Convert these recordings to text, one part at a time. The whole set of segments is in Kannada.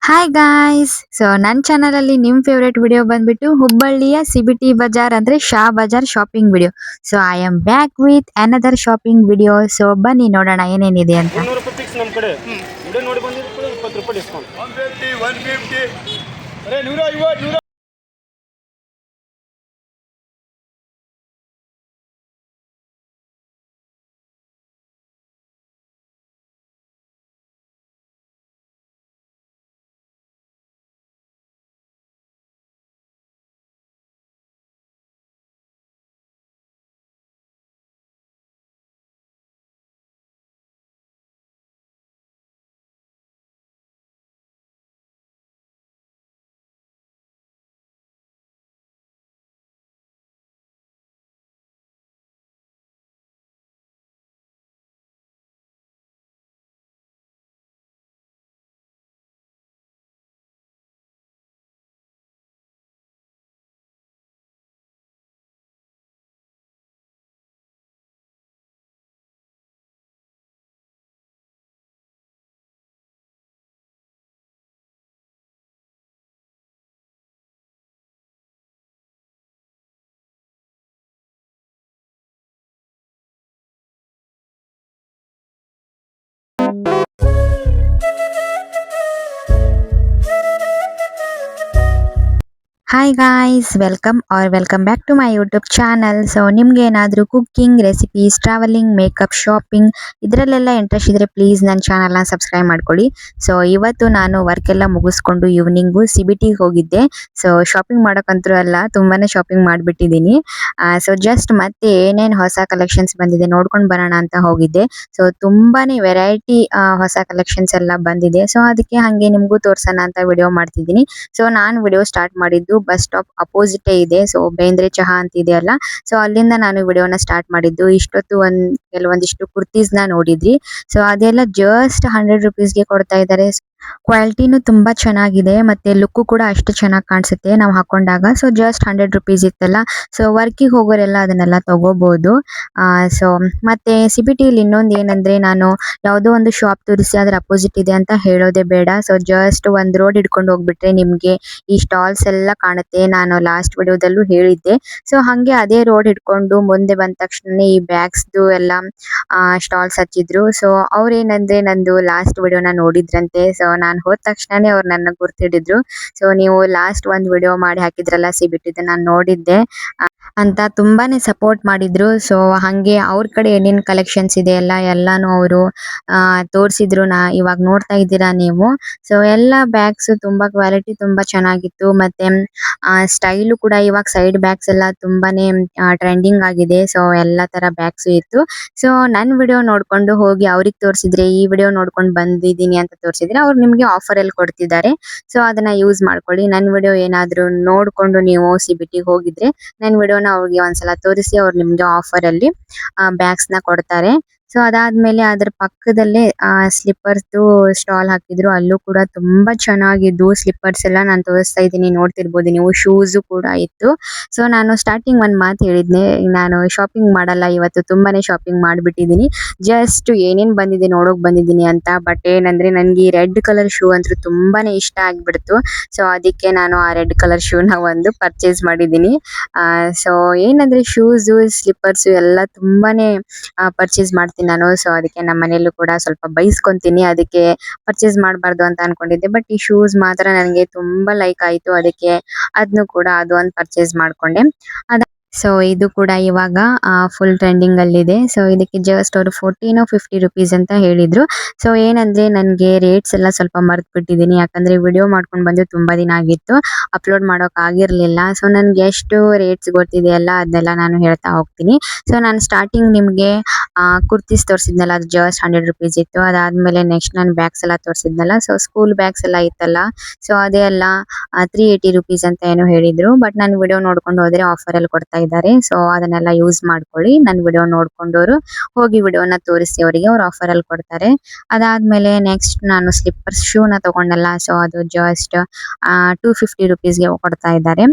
Hi guys. ನನ್ನ ಚಾನಲಲ್ಲಿ ನಿಮ್ಮ ಫೇವ್ರೆಟ್ ವಿಡಿಯೋ ಬಂದ್ಬಿಟ್ಟು ಹುಬ್ಬಳ್ಳಿಯ ಸಿಬಿಟಿ ಬಜಾರ್ ಅಂದ್ರೆ Shah Bazaar shopping video. I am back with another shopping video. ಬನ್ನಿ ನೋಡೋಣ ಏನೇನಿದೆ ಅಂತ. 300 ರೂಪಾಯಿ ಫಿಕ್ಸ್ ನಮ್ಮ ಕಡೆ. ವಿಡಿಯೋ ನೋಡಿ ಬಂದಿದ್ದು 20 ರೂಪಾಯಿ ಡಿಸ್ಕೌಂಟ್. 150 ಅರೆ 150 hi guys, welcome back to my YouTube channel. ನಿಮ್ಗೆ ಏನಾದರೂ cooking, recipes, travelling, makeup, shopping ಇದರಲ್ಲೆಲ್ಲ ಇಂಟ್ರೆಸ್ಟ್ ಇದ್ರೆ ಪ್ಲೀಸ್ ನನ್ನ ಚಾನಲ್ನ ಸಬ್ಸ್ಕ್ರೈಬ್ ಮಾಡ್ಕೊಳ್ಳಿ. ಇವತ್ತು ನಾನು ವರ್ಕ್ ಎಲ್ಲ ಮುಗಿಸ್ಕೊಂಡು ಈವ್ನಿಂಗು CBTಗೆ ಹೋಗಿದ್ದೆ. ಶಾಪಿಂಗ್ ಮಾಡೋಕ್ಕಂತೂ ಅಲ್ಲ, ತುಂಬಾನೇ ಶಾಪಿಂಗ್ ಮಾಡಿಬಿಟ್ಟಿದ್ದೀನಿ. ಜಸ್ಟ್ ಮತ್ತೆ ಏನೇನು ಹೊಸ ಕಲೆಕ್ಷನ್ಸ್ ಬಂದಿದೆ ನೋಡ್ಕೊಂಡು ಬರೋಣ ಅಂತ ಹೋಗಿದ್ದೆ. ತುಂಬಾನೇ ವೆರೈಟಿ ಹೊಸ ಕಲೆಕ್ಷನ್ಸ್ ಎಲ್ಲ ಬಂದಿದೆ. ಅದಕ್ಕೆ ಹಾಗೆ ನಿಮಗೂ ತೋರ್ಸೋಣ ಅಂತ ವಿಡಿಯೋ ಮಾಡ್ತಿದ್ದೀನಿ. ನಾನು ವಿಡಿಯೋ ಸ್ಟಾರ್ಟ್ ಮಾಡಿದ್ದು ಬಸ್ ಸ್ಟಾಪ್ ಅಪೋಸಿಟೇ ಇದೆ. ಬೇಂದ್ರೆ ಚಹಾ ಅಂತ ಇದೆಯಲ್ಲ, ಅಲ್ಲಿಂದ ನಾನು ವಿಡಿಯೋನ ಸ್ಟಾರ್ಟ್ ಮಾಡಿದ್ದು. ಇಷ್ಟೊತ್ತು ಕೆಲವೊಂದಿಷ್ಟು ಕುರ್ತೀಸ್ ನ ನೋಡಿದ್ರಿ. ಅದೆಲ್ಲ ಜಸ್ಟ್ 100 ರುಪೀಸ್ಗೆ ಕೊಡ್ತಾ ಇದ್ದಾರೆ. ಕ್ವಾಲಿಟಿನೂ ತುಂಬಾ ಚೆನ್ನಾಗಿದೆ, ಮತ್ತೆ ಲುಕ್ ಕೂಡ ಅಷ್ಟು ಚೆನ್ನಾಗಿ ಕಾಣಿಸುತ್ತೆ ನಾವು ಹಾಕೊಂಡಾಗ. ಜಸ್ಟ್ 100 ರುಪೀಸ್ ಇತ್ತಲ್ಲ, ವರ್ಕಿಗೆ ಹೋಗೋರೆಲ್ಲ ಅದನ್ನೆಲ್ಲ ತಗೋಬಹುದು. ಮತ್ತೆ CBTಲಿ ಇನ್ನೊಂದು ಏನಂದ್ರೆ, ನಾನು ಯಾವುದೋ ಒಂದು ಶಾಪ್ ತೋರಿಸಿ ಅದ್ರ ಅಪೋಸಿಟ್ ಇದೆ ಅಂತ ಹೇಳೋದೇ ಬೇಡ. ಜಸ್ಟ್ ಒಂದು ರೋಡ್ ಹಿಡ್ಕೊಂಡು ಹೋಗ್ಬಿಟ್ರೆ ನಿಮ್ಗೆ ಈ ಸ್ಟಾಲ್ಸ್ ಎಲ್ಲ ಕಾಣುತ್ತೆ. ನಾನು ಲಾಸ್ಟ್ ವಿಡಿಯೋದಲ್ಲೂ ಹೇಳಿದ್ದೆ. ಹಂಗೆ ಅದೇ ರೋಡ್ ಹಿಡ್ಕೊಂಡು ಮುಂದೆ ಬಂದ ತಕ್ಷಣ ಈ ಬ್ಯಾಗ್ಸ್ದು ಎಲ್ಲ ಸ್ಟಾಲ್ಸ್ ಹಚ್ಚಿದ್ರು. ಅವ್ರೇನಂದ್ರೆ ನಂದು ಲಾಸ್ಟ್ ವಿಡಿಯೋನ ನೋಡಿದ್ರಂತೆ. ನಾನು ಹೋದ ತಕ್ಷಣನೇ ಅವ್ರು ನನ್ನ ಗುರ್ತಿಡಿದ್ರು. ನೀವು ಲಾಸ್ಟ್ ಒಂದು ವಿಡಿಯೋ ಮಾಡಿ ಹಾಕಿದ್ರಲ್ಲ CBTದು, ನಾನು ನೋಡಿದ್ದೆ ಅಂತ ತುಂಬಾನೇ ಸಪೋರ್ಟ್ ಮಾಡಿದ್ರು. ಹಂಗೆ ಅವ್ರ ಕಡೆ ಏನೇನ್ ಕಲೆಕ್ಷನ್ಸ್ ಇದೆ ಎಲ್ಲಾನು ಅವರು ತೋರಿಸಿದ್ರು. ಇವಾಗ ನೋಡ್ತಾ ಇದ್ದೀರಾ ನೀವು. ಎಲ್ಲ ಬ್ಯಾಗ್ಸ್ ತುಂಬಾ ಕ್ವಾಲಿಟಿ ತುಂಬಾ ಚೆನ್ನಾಗಿತ್ತು. ಮತ್ತೆ ಸ್ಟೈಲು ಕೂಡ ಇವಾಗ ಸೈಡ್ ಬ್ಯಾಗ್ಸ್ ಎಲ್ಲ ತುಂಬಾನೇ ಟ್ರೆಂಡಿಂಗ್ ಆಗಿದೆ. ಎಲ್ಲಾ ತರ ಬ್ಯಾಗ್ಸ್ ಇತ್ತು. ನನ್ನ ವಿಡಿಯೋ ನೋಡ್ಕೊಂಡು ಹೋಗಿ ಅವ್ರಿಗೆ ತೋರಿಸಿದ್ರೆ, ಈ ವಿಡಿಯೋ ನೋಡ್ಕೊಂಡು ಬಂದಿದ್ದೀನಿ ಅಂತ ತೋರಿಸಿದ್ರೆ ಅವ್ರು ನಿಮ್ಗೆ ಆಫರ್ ಅಲ್ಲಿ ಕೊಡ್ತಿದ್ದಾರೆ. ಅದನ್ನ ಯೂಸ್ ಮಾಡ್ಕೊಳ್ಳಿ. ನನ್ನ ವಿಡಿಯೋ ಏನಾದ್ರು ನೋಡ್ಕೊಂಡು ನೀವು CBTಗೆ ಹೋಗಿದ್ರೆ ನನ್ನ ವಿಡಿಯೋನ ಅವ್ರಿಗೆ ಒಂದ್ಸಲ ತೋರಿಸಿ, ಅವ್ರು ನಿಮ್ಗೆ ಆಫರ್ ಅಲ್ಲಿ ಬ್ಯಾಗ್ಸ್ ನ ಕೊಡ್ತಾರೆ. ಅದಾದ್ಮೇಲೆ ಅದ್ರ ಪಕ್ಕದಲ್ಲೇ ಸ್ಲಿಪ್ಪರ್ಸ್ದು ಸ್ಟಾಲ್ ಹಾಕಿದ್ರು. ಅಲ್ಲೂ ಕೂಡ ತುಂಬಾ ಚೆನ್ನಾಗಿದ್ದು ಸ್ಲಿಪ್ಪರ್ಸ್ ಎಲ್ಲ ನಾನು ತೋರಿಸ್ತಾ ಇದ್ದೀನಿ, ನೋಡ್ತಿರ್ಬೋದು ನೀವು. ಶೂಸ್ ಕೂಡ ಇತ್ತು. ನಾನು ಸ್ಟಾರ್ಟಿಂಗ್ ಒಂದ್ ಮಾತು ಹೇಳಿದ್ನೆ, ನಾನು ಶಾಪಿಂಗ್ ಮಾಡಲ್ಲ ಇವತ್ತು, ತುಂಬಾನೇ ಶಾಪಿಂಗ್ ಮಾಡ್ಬಿಟ್ಟಿದೀನಿ. ಜಸ್ಟ್ ಏನೇನ್ ಬಂದಿದೆ ನೋಡೋಕ್ ಬಂದಿದ್ದೀನಿ ಅಂತ. ಬಟ್ ಏನಂದ್ರೆ ನನ್ಗೆ ಈ ರೆಡ್ ಕಲರ್ ಶೂ ಅಂತೂ ತುಂಬಾನೇ ಇಷ್ಟ ಆಗ್ಬಿಡ್ತು. ಅದಕ್ಕೆ ನಾನು ಆ ರೆಡ್ ಕಲರ್ ಶೂನ ಒಂದು ಪರ್ಚೇಸ್ ಮಾಡಿದ್ದೀನಿ. ಏನಂದ್ರೆ ಶೂಸ್, ಸ್ಲಿಪ್ಪರ್ಸ್ ಎಲ್ಲ ತುಂಬಾನೇ ಪರ್ಚೇಸ್ ಮಾಡ್ತೀನಿ ನಾನು. ಅದಕ್ಕೆ ನಮ್ಮ ಮನೆಯಲ್ಲೂ ಕೂಡ ಸ್ವಲ್ಪ ಬೈಸ್ಕೊಂತೀನಿ, ಅದಕ್ಕೆ ಪರ್ಚೇಸ್ ಮಾಡಬಾರ್ದು ಅಂತ ಅನ್ಕೊಂಡಿದ್ದೆ. ಬಟ್ ಈ ಶೂಸ್ ಮಾತ್ರ ನನಗೆ ತುಂಬಾ ಲೈಕ್ ಆಯ್ತು, ಅದಕ್ಕೆ ಅದನ್ನು ಕೂಡ ಅದು ಒಂದು ಪರ್ಚೇಸ್ ಮಾಡ್ಕೊಂಡೆ. ಇದು ಕೂಡ ಇವಾಗ ಫುಲ್ ಟ್ರೆಂಡಿಂಗ್ ಅಲ್ಲಿ ಇದೆ. ಇದಕ್ಕೆ ಜಸ್ಟ್ ಅವರು 14 or 50 ರುಪೀಸ್ ಅಂತ ಹೇಳಿದ್ರು. ಏನಂದ್ರೆ ನನ್ಗೆ ರೇಟ್ಸ್ ಎಲ್ಲ ಸ್ವಲ್ಪ ಮರ್ತ್ ಬಿಟ್ಟಿದ್ದೀನಿ, ಯಾಕಂದ್ರೆ ವಿಡಿಯೋ ಮಾಡ್ಕೊಂಡು ಬಂದು ತುಂಬಾ ದಿನ ಆಗಿತ್ತು, ಅಪ್ಲೋಡ್ ಮಾಡೋಕ್ ಆಗಿರ್ಲಿಲ್ಲ. ನನ್ಗೆ ಎಷ್ಟು ರೇಟ್ಸ್ ಗೊತ್ತಿದೆ ಅಲ್ಲ ಅದನ್ನೆಲ್ಲ ನಾನು ಹೇಳ್ತಾ ಹೋಗ್ತೀನಿ. ನಾನು ಸ್ಟಾರ್ಟಿಂಗ್ ನಿಮ್ಗೆ ಕುರ್ತೀಸ್ ತೋರಿಸಿದ್ನಲ್ಲ, ಅದು ಜಸ್ಟ್ 100 ರುಪೀಸ್ ಇತ್ತು. ಅದಾದ್ಮೇಲೆ ನೆಕ್ಸ್ಟ್ ನಾನು ಬ್ಯಾಗ್ಸ್ ಎಲ್ಲ ತೋರಿಸಿದ್ನಲ್ಲ, ಸ್ಕೂಲ್ ಬ್ಯಾಗ್ಸ್ ಎಲ್ಲ ಇತ್ತಲ್ಲ, ಅದೇ ಎಲ್ಲ 380 ರುಪೀಸ್ ಅಂತ ಏನೋ ಹೇಳಿದ್ರು. ಬಟ್ ನಾನು ವಿಡಿಯೋ ನೋಡ್ಕೊಂಡು ಹೋದ್ರೆ ಆಫರ್ ಅಲ್ಲಿ ಕೊಡ್ತಾ ಇದ್ದಾರೆ. ಸೊ ಅದನ್ನೆಲ್ಲ ಯೂಸ್ ಮಾಡ್ಕೊಳ್ಳಿ. ನನ್ನ ವಿಡಿಯೋ ನೋಡ್ಕೊಂಡವರು ಹೋಗಿ ವಿಡಿಯೋನ ತೋರಿಸಿ ಅವರಿಗೆ ಅವ್ರು ಆಫರ್ ಅಲ್ಲಿ ಕೊಡ್ತಾರೆ. ಅದಾದ್ಮೇಲೆ ನೆಕ್ಸ್ಟ್ ನಾನು ಸ್ಲಿಪ್ಪರ್ಸ್ ಶೂನ ತಗೊಂಡಲ್ಲ. ಸೊ ಅದು ಜಸ್ಟ್ 250 ರುಪೀಸ್ಗೆ ಕೊಡ್ತಾ ಇದ್ದಾರೆ.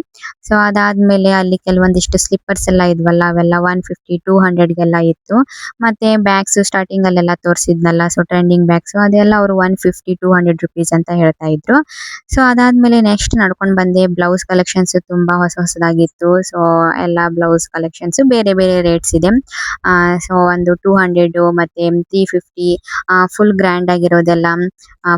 ಸೊ ಅದಾದ್ಮೇಲೆ ಅಲ್ಲಿ ಕೆಲವೊಂದಿಷ್ಟು ಸ್ಲಿಪ್ಪರ್ಸ್ ಎಲ್ಲ ಇದ್ವಲ್ಲ, ಅವೆಲ್ಲ 150 200ಗೆಲ್ಲ ಇತ್ತು. ಮತ್ತೆ ಬ್ಯಾಗ್ಸ್ ಸ್ಟಾರ್ಟಿಂಗ್ ಅಲ್ಲೆಲ್ಲ ತೋರಿಸಿದ್ನಲ್ಲ, ಸೊ ಟ್ರೆಂಡಿಂಗ್ ಬ್ಯಾಗ್ಸ್ ಅದೆಲ್ಲ ಅವರು 150 200 ರುಪೀಸ್ ಅಂತ ಹೇಳ್ತಾ ಇದ್ರು. ಸೊ ಅದಾದ್ಮೇಲೆ ನೆಕ್ಸ್ಟ್ ನಡ್ಕೊಂಡು ಬಂದೆ. ಬ್ಲೌಸ್ ಕಲೆಕ್ಷನ್ಸ್ ತುಂಬಾ ಹೊಸದಾಗಿತ್ತು. ಸೊ ಎಲ್ಲ ಬ್ಲೌಸ್ ಕಲೆಕ್ಷನ್ಸ್ ಬೇರೆ ಬೇರೆ ರೇಟ್ಸ್ ಇದೆ. ಸೊ ಒಂದು 200 ಮತ್ತೆ 350, ಫುಲ್ ಗ್ರ್ಯಾಂಡ್ ಆಗಿರೋದೆಲ್ಲ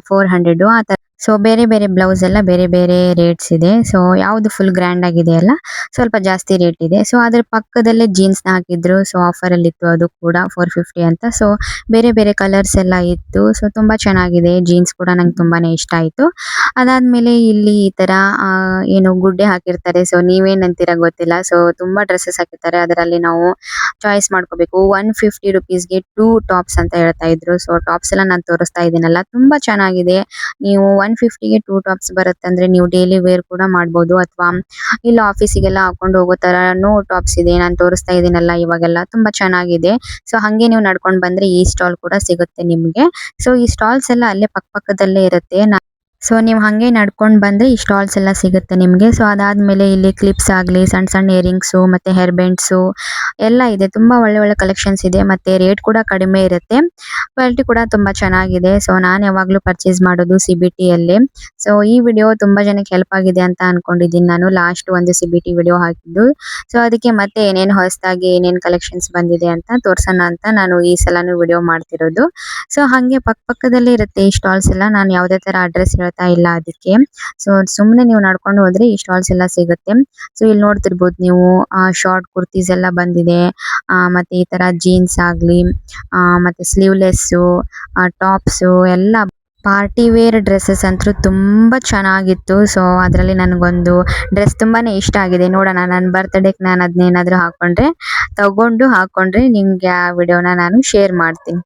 400 ಆ ತರ. ಸೊ ಬೇರೆ ಬೇರೆ ಬ್ಲೌಸ್ ಎಲ್ಲ ಬೇರೆ ಬೇರೆ ರೇಟ್ಸ್ ಇದೆ. ಸೊ ಯಾವ್ದು ಫುಲ್ ಗ್ರ್ಯಾಂಡ್ ಆಗಿದೆ ಅಲ್ಲ ಸ್ವಲ್ಪ ಜಾಸ್ತಿ ರೇಟ್ ಇದೆ. ಸೊ ಅದ್ರ ಪಕ್ಕದಲ್ಲೇ ಜೀನ್ಸ್ ನ ಹಾಕಿದ್ರು. ಸೊ ಆಫರ್ ಅಲ್ಲಿ ಇತ್ತು, ಅದು ಕೂಡ 450 ಅಂತ. ಸೊ ಬೇರೆ ಬೇರೆ ಕಲರ್ಸ್ ಎಲ್ಲ ಇತ್ತು. ಸೊ ತುಂಬಾ ಚೆನ್ನಾಗಿದೆ. ಜೀನ್ಸ್ ಕೂಡ ನಂಗೆ ತುಂಬಾನೇ ಇಷ್ಟ ಆಯ್ತು. ಅದಾದ್ಮೇಲೆ ಇಲ್ಲಿ ಈ ತರ ಏನು ಗುಡ್ಡೆ ಹಾಕಿರ್ತಾರೆ. ಸೊ ನೀವೇನಂತೀರಾ ಗೊತ್ತಿಲ್ಲ. ಸೊ ತುಂಬಾ ಡ್ರೆಸ್ಸಸ್ ಹಾಕಿರ್ತಾರೆ, ಅದರಲ್ಲಿ ನಾವು ಚಾಯ್ಸ್ ಮಾಡ್ಕೋಬೇಕು. 150 ರುಪೀಸ್ಗೆ 2 ಟಾಪ್ಸ್ ಅಂತ ಹೇಳ್ತಾ ಇದ್ರು. ಸೊ ಟಾಪ್ಸ್ ಎಲ್ಲ ನಾನು ತೋರಿಸ್ತಾ ಇದ್ದೀನಲ್ಲ, ತುಂಬಾ ಚೆನ್ನಾಗಿದೆ. ನೀವು 150ಗೆ 2 ಟಾಪ್ಸ್ ಬರುತ್ತೆ ಅಂದ್ರೆ ನೀವು ಡೈಲಿ ವೇರ್ ಕೂಡ ಮಾಡ್ಬೋದು, ಅಥವಾ ಇಲ್ಲ ಆಫೀಸಿಗೆಲ್ಲ ಹಾಕೊಂಡು ಹೋಗೋ ತರನು ಟಾಪ್ಸ್ ಇದೆ. ನಾನು ತೋರಿಸ್ತಾ ಇದ್ದೀನಲ್ಲ ಇವಾಗೆಲ್ಲ ತುಂಬಾ ಚೆನ್ನಾಗಿದೆ. ಸೊ ಹಂಗೆ ನೀವು ನಡ್ಕೊಂಡು ಬಂದ್ರೆ ಈ ಸ್ಟಾಲ್ ಕೂಡ ಸಿಗುತ್ತೆ ನಿಮ್ಗೆ. ಸೊ ಈ ಸ್ಟಾಲ್ಸ್ ಎಲ್ಲ ಅಲ್ಲೇ ಪಕ್ಕದಲ್ಲೇ ಇರುತ್ತೆ. ಸೊ ನೀವು ಹಂಗೆ ನಡ್ಕೊಂಡು ಬಂದ್ರೆ ಈ ಸ್ಟಾಲ್ಸ್ ಎಲ್ಲ ಸಿಗುತ್ತೆ ನಿಮಗೆ. ಸೊ ಅದಾದ್ಮೇಲೆ ಇಲ್ಲಿ ಕ್ಲಿಪ್ಸ್ ಆಗಲಿ, ಸಣ್ಣ ಸಣ್ಣ ಇಯರಿಂಗ್ಸು ಮತ್ತೆ ಹೇರ್ ಬೆಂಡ್ಸು ಎಲ್ಲ ಇದೆ. ತುಂಬಾ ಒಳ್ಳೆ ಒಳ್ಳೆ ಕಲೆಕ್ಷನ್ಸ್ ಇದೆ. ಮತ್ತೆ ರೇಟ್ ಕೂಡ ಕಡಿಮೆ ಇರುತ್ತೆ. ಕ್ವಾಲಿಟಿ ಕೂಡ ತುಂಬಾ ಚೆನ್ನಾಗಿದೆ. ಸೊ ನಾನು ಯಾವಾಗ್ಲೂ ಪರ್ಚೇಸ್ ಮಾಡೋದು CBT ಅಲ್ಲಿ. ಸೊ ಈ ವಿಡಿಯೋ ತುಂಬಾ ಜನಕ್ಕೆ ಹೆಲ್ಪ್ ಆಗಿದೆ ಅಂತ ಅನ್ಕೊಂಡಿದ್ದೀನಿ. ನಾನು ಲಾಸ್ಟ್ ಒಂದು CBT ವಿಡಿಯೋ ಹಾಕಿದ್ದು. ಸೊ ಅದಕ್ಕೆ ಮತ್ತೆ ಏನೇನು ಹೊಸದಾಗಿ ಏನೇನು ಕಲೆಕ್ಷನ್ಸ್ ಬಂದಿದೆ ಅಂತ ತೋರ್ಸೋಣ ಅಂತ ನಾನು ಈ ಸಲನು ವಿಡಿಯೋ ಮಾಡ್ತಿರೋದು. ಸೊ ಹಂಗೆ ಪಕ್ಕದಲ್ಲೇ ಇರುತ್ತೆ ಈ ಸ್ಟಾಲ್ಸ್ ಎಲ್ಲ. ನಾನು ಯಾವುದೇ ತರ ಅಡ್ರೆಸ್ ಹೇಳ್ತಾ ಇಲ್ಲ ಅದಕ್ಕೆ. ಸೊ ಸುಮ್ಮನೆ ನೀವು ನಡ್ಕೊಂಡು ಹೋದ್ರೆ ಈ ಸ್ಟಾಲ್ಸ್ ಎಲ್ಲ ಸಿಗುತ್ತೆ. ಸೊ ಇಲ್ಲಿ ನೋಡ್ತಿರ್ಬೋದು ನೀವು, ಶಾರ್ಟ್ ಕುರ್ತೀಸ್ ಎಲ್ಲ ಬಂದಿದೆ. ಮತ್ತೆ ಈ ತರ ಜೀನ್ಸ್ ಆಗ್ಲಿ, ಮತ್ತೆ ಸ್ಲೀವ್ಲೆಸ್ಸು, ಟಾಪ್ಸು ಎಲ್ಲ ಪಾರ್ಟಿ ವೇರ್ ಡ್ರೆಸ್ಸಸ್ ಅಂತೂ ತುಂಬಾ ಚೆನ್ನಾಗಿತ್ತು. ಸೊ ಅದರಲ್ಲಿ ನನಗೊಂದು ಡ್ರೆಸ್ ತುಂಬಾನೇ ಇಷ್ಟ ಆಗಿದೆ. ನೋಡೋಣ ನನ್ನ ಬರ್ತ್ಡೇಗೆ ನಾನು ಅದನ್ನೇನಾದ್ರೂ ಹಾಕೊಂಡ್ರೆ ನಿಮ್ಗೆ ಆ ವಿಡಿಯೋನ ನಾನು ಶೇರ್ ಮಾಡ್ತೀನಿ.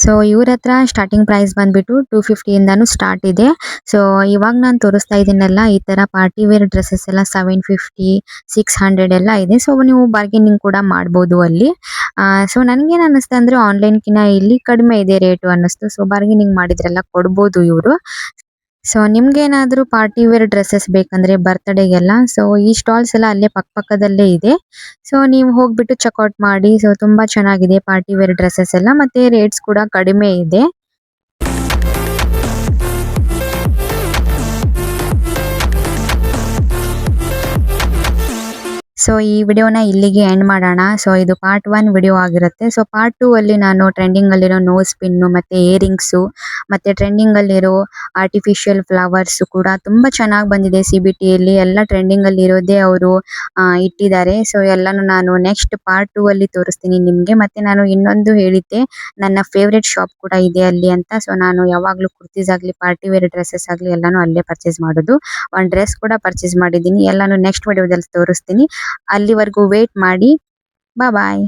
ಸೊ ಇವ್ರ ಹತ್ರ ಸ್ಟಾರ್ಟಿಂಗ್ ಪ್ರೈಸ್ ಬಂದ್ಬಿಟ್ಟು 250 ಇಂದಾನು ಸ್ಟಾರ್ಟ್ ಇದೆ. ಸೊ ಇವಾಗ ನಾನು ತೋರಿಸ್ತಾ ಇದ್ದೀನಲ್ಲ ಈ ತರ ಪಾರ್ಟಿ ವೇರ್ ಡ್ರೆಸ್ಸಸ್ ಎಲ್ಲ 750 600 ಎಲ್ಲ ಇದೆ. ಸೊ ನೀವು ಬಾರ್ಗೇನಿಂಗ್ ಕೂಡ ಮಾಡ್ಬೋದು ಅಲ್ಲಿ. ಸೊ ನನ್ಗೇನ್ ಅನ್ನಿಸ್ತು ಅಂದ್ರೆ ಆನ್ಲೈನ್ ಕಿನ್ನ ಇಲ್ಲಿ ಕಡಿಮೆ ಇದೆ ರೇಟು ಅನ್ನಿಸ್ತು. ಸೊ ಬಾರ್ಗೇನಿಂಗ್ ಮಾಡಿದ್ರೆಲ್ಲ ಕೊಡ್ಬೋದು ಇವರು. ಸೊ ನಿಮ್ಗೇನಾದ್ರೂ ಪಾರ್ಟಿ ವೇರ್ ಡ್ರೆಸ್ಸಸ್ ಬೇಕಂದ್ರೆ ಬರ್ತ್ಡೇಗೆಲ್ಲ, ಸೊ ಈ ಸ್ಟಾಲ್ಸ್ ಎಲ್ಲ ಅಲ್ಲೇ ಪಕ್ಕದಲ್ಲೇ ಇದೆ. ಸೊ ನೀವು ಹೋಗ್ಬಿಟ್ಟು ಚೆಕ್ಔಟ್ ಮಾಡಿ. ಸೊ ತುಂಬಾ ಚೆನ್ನಾಗಿದೆ ಪಾರ್ಟಿ ವೇರ್ ಡ್ರೆಸ್ಸಸ್ ಎಲ್ಲ, ಮತ್ತೆ ರೇಟ್ಸ್ ಕೂಡ ಕಡಿಮೆ ಇದೆ. ಸೊ ಈ ವಿಡಿಯೋನ ಇಲ್ಲಿಗೆ ಎಂಡ್ ಮಾಡೋಣ. ಸೊ ಇದು ಪಾರ್ಟ್ 1 ವಿಡಿಯೋ ಆಗಿರುತ್ತೆ. ಸೊ ಪಾರ್ಟ್ 2 ಅಲ್ಲಿ ನಾನು ಟ್ರೆಂಡಿಂಗ್ ಅಲ್ಲಿರೋ ನೋಸ್ ಪಿನ್ನು ಮತ್ತೆ ಇಯರಿಂಗ್ಸು ಮತ್ತೆ ಟ್ರೆಂಡಿಂಗ್ ಅಲ್ಲಿರೋ ಆರ್ಟಿಫಿಷಿಯಲ್ ಫ್ಲವರ್ಸ್ ಕೂಡ ತುಂಬಾ ಚೆನ್ನಾಗಿ ಬಂದಿದೆ. CBT ಯಲ್ಲಿ ಎಲ್ಲ ಟ್ರೆಂಡಿಂಗ್ ಅಲ್ಲಿ ಇರೋದೇ ಅವರು ಇಟ್ಟಿದ್ದಾರೆ. ಸೊ ಎಲ್ಲಾನು ನಾನು ನೆಕ್ಸ್ಟ್ ಪಾರ್ಟ್ 2 ಅಲ್ಲಿ ತೋರಿಸ್ತೀನಿ ನಿಮ್ಗೆ. ಮತ್ತೆ ನಾನು ಇನ್ನೊಂದು ಹೇಳಿದ್ದೆ, ನನ್ನ ಫೇವ್ರೆಟ್ ಶಾಪ್ ಕೂಡ ಇದೆ ಅಲ್ಲಿ ಅಂತ. ಸೊ ನಾನು ಯಾವಾಗ್ಲೂ ಕುರ್ತೀಸ್ ಆಗ್ಲಿ, ಪಾರ್ಟಿ ವೇರ್ ಡ್ರೆಸ್ಸಸ್ ಆಗ್ಲಿ ಎಲ್ಲಾನು ಅಲ್ಲೇ ಪರ್ಚೇಸ್ ಮಾಡೋದು. ಒಂದು ಡ್ರೆಸ್ ಕೂಡ ಪರ್ಚೇಸ್ ಮಾಡಿದ್ದೀನಿ. ಎಲ್ಲಾನು ನೆಕ್ಸ್ಟ್ ವಿಡಿಯೋದಲ್ಲಿ ತೋರಿಸ್ತೀನಿ. ಅಲ್ಲಿವರೆಗೂ ವೇಟ್ ಮಾಡಿ. ಬಾಯ್.